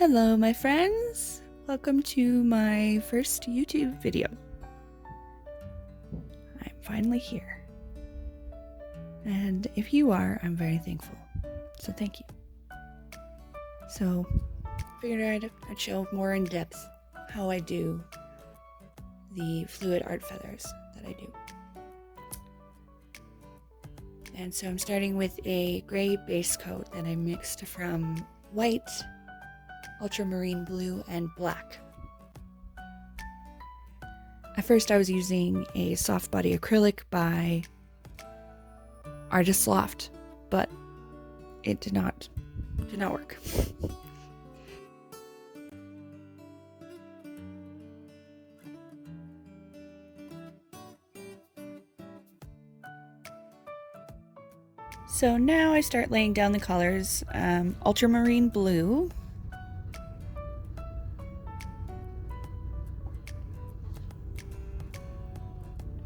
Hello, my friends! Welcome to my first YouTube video. I'm finally here. And if you are, I'm very thankful. So thank you. So, figured I'd show more in depth how I do the fluid art feathers that I do. And so I'm starting with a gray base coat that I mixed from white, ultramarine blue, and black. At first I was using a soft body acrylic by Loft, but it did not work. So now I start laying down the colors. Ultramarine blue,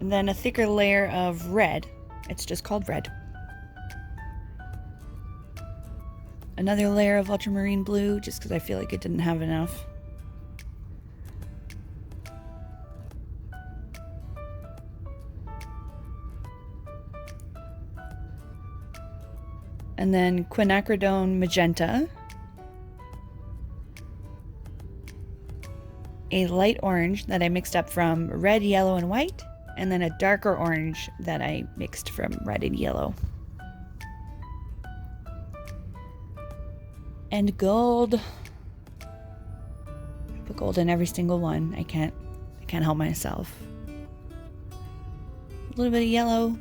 and then a thicker layer of red. It's just called red. Another layer of ultramarine blue, just because I feel like it didn't have enough. And then Quinacridone Magenta. A light orange that I mixed up from red, yellow, and white. And then a darker orange that I mixed from red and yellow. And gold. I put gold in every single one. I can't help myself. A little bit of yellow.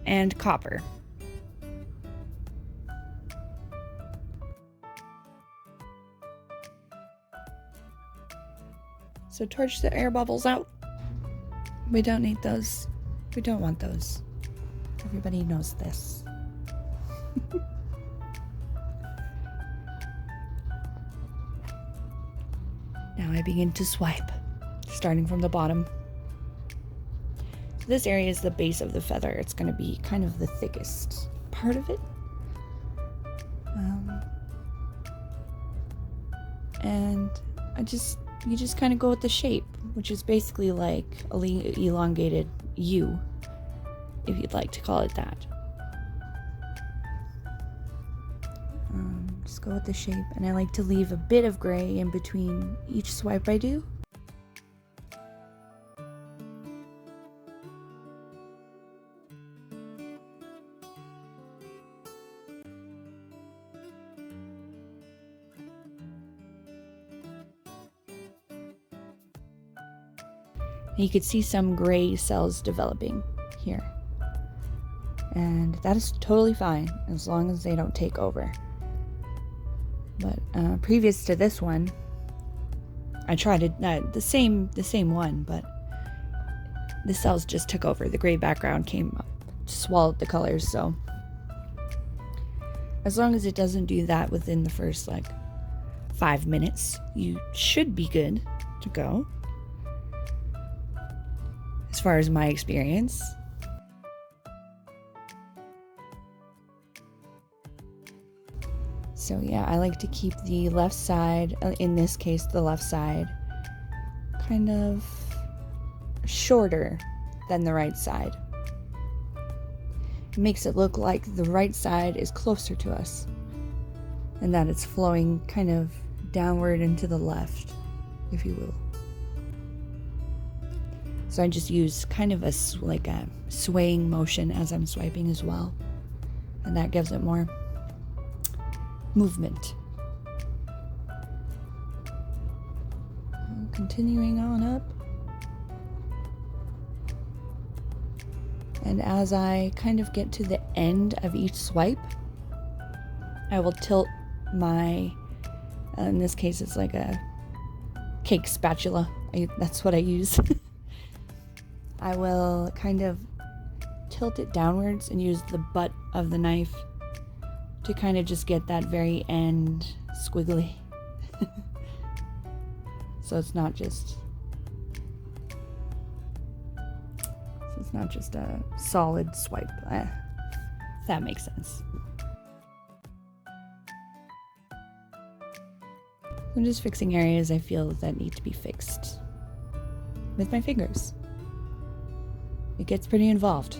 And copper. So torch the air bubbles out. We don't need those. We don't want those. Everybody knows this. Now I begin to swipe, starting from the bottom. So this area is the base of the feather. It's going to be kind of the thickest part of it. And you just kind of go with the shape, which is basically like a elongated U, if you'd like to call it that. Just go with the shape, and I like to leave a bit of gray in between each swipe I do. You could see some gray cells developing here. And that is totally fine as long as they don't take over. But previous to this one, I tried the same one, but the cells just took over. The gray background came up, swallowed the colors. So as long as it doesn't do that within the first 5 minutes, you should be good to go. As far as my experience. So yeah, I like to keep the left side, in this case the left side, kind of shorter than the right side. It makes it look like the right side is closer to us and that it's flowing kind of downward into the left, if you will. So I just use kind of a swaying motion as I'm swiping as well. And that gives it more movement. Continuing on up. And as I kind of get to the end of each swipe, I will tilt my, in this case it's like a cake spatula. That's what I use. I will kind of tilt it downwards and use the butt of the knife to kind of just get that very end squiggly. So it's not just a solid swipe. If that makes sense. I'm just fixing areas I feel that need to be fixed with my fingers. It gets pretty involved.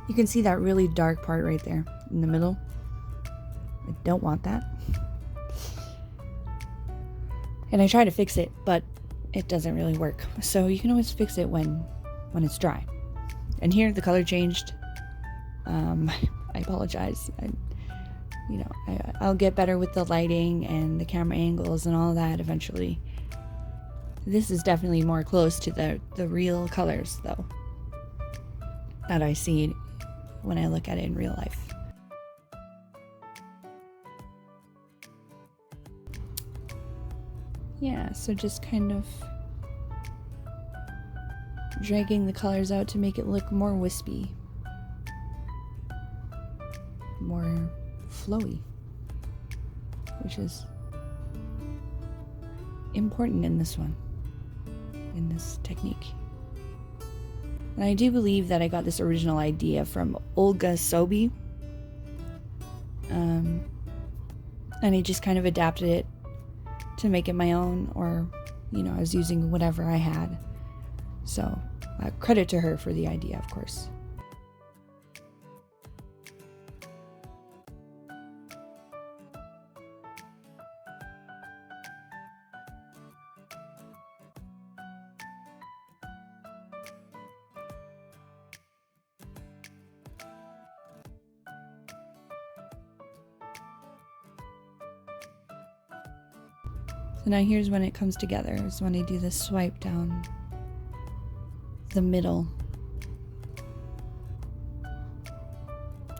You can see that really dark part right there in the middle. I don't want that. And I try to fix it, but it doesn't really work. So you can always fix it when it's dry. And here the color changed. I apologize. I'll get better with the lighting and the camera angles and all that eventually. This is definitely more close to the real colors though that I see when I look at it in real life. Yeah, so just kind of dragging the colors out to make it look more wispy, more flowy, which is important in this one, in this technique. And I do believe that I got this original idea from Olga Soby. And I just kind of adapted it to make it my own, or, I was using whatever I had. So, credit to her for the idea, of course. So now here's when it comes together, is when I do this swipe down the middle,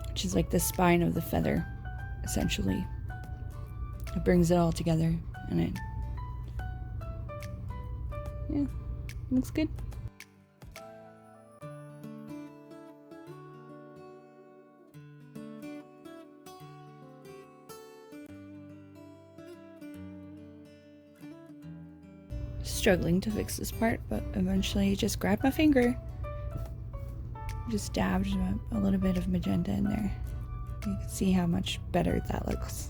which is like the spine of the feather, essentially. It brings it all together, and looks good. Struggling to fix this part, but eventually just grabbed my finger, just dabbed a little bit of magenta in there. You can see how much better that looks.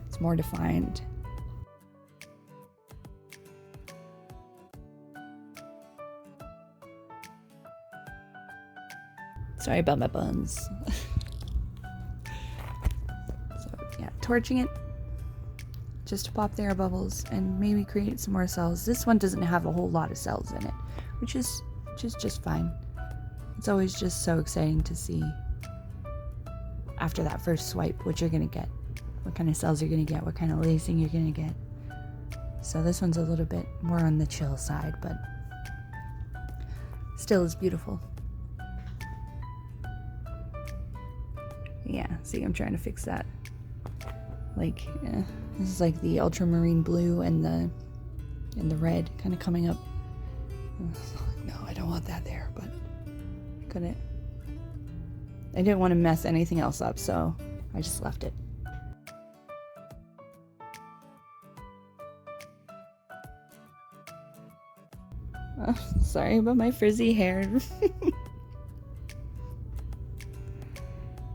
It's more defined. Sorry about my buns. So yeah, torching it just to pop the air bubbles and maybe create some more cells. This one doesn't have a whole lot of cells in it, which is just fine. It's always just so exciting to see after that first swipe what you're gonna get, what kind of cells you're gonna get, what kind of lacing you're gonna get. So this one's a little bit more on the chill side, but still is beautiful. Yeah, see, I'm trying to fix that. This is like the ultramarine blue and the red kind of coming up. No, I don't want that there, but I couldn't. I didn't want to mess anything else up, so I just left it. Oh, sorry about my frizzy hair.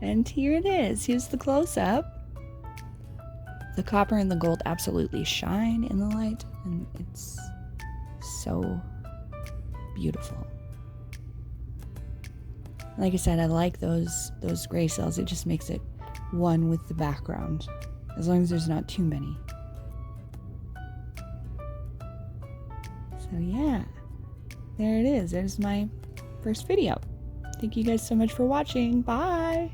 And here it is. Here's the close-up. The copper and the gold absolutely shine in the light, and it's so beautiful. Like I said, I like those gray cells. It just makes it one with the background, as long as there's not too many. So yeah, there it is. There's my first video. Thank you guys so much for watching. Bye!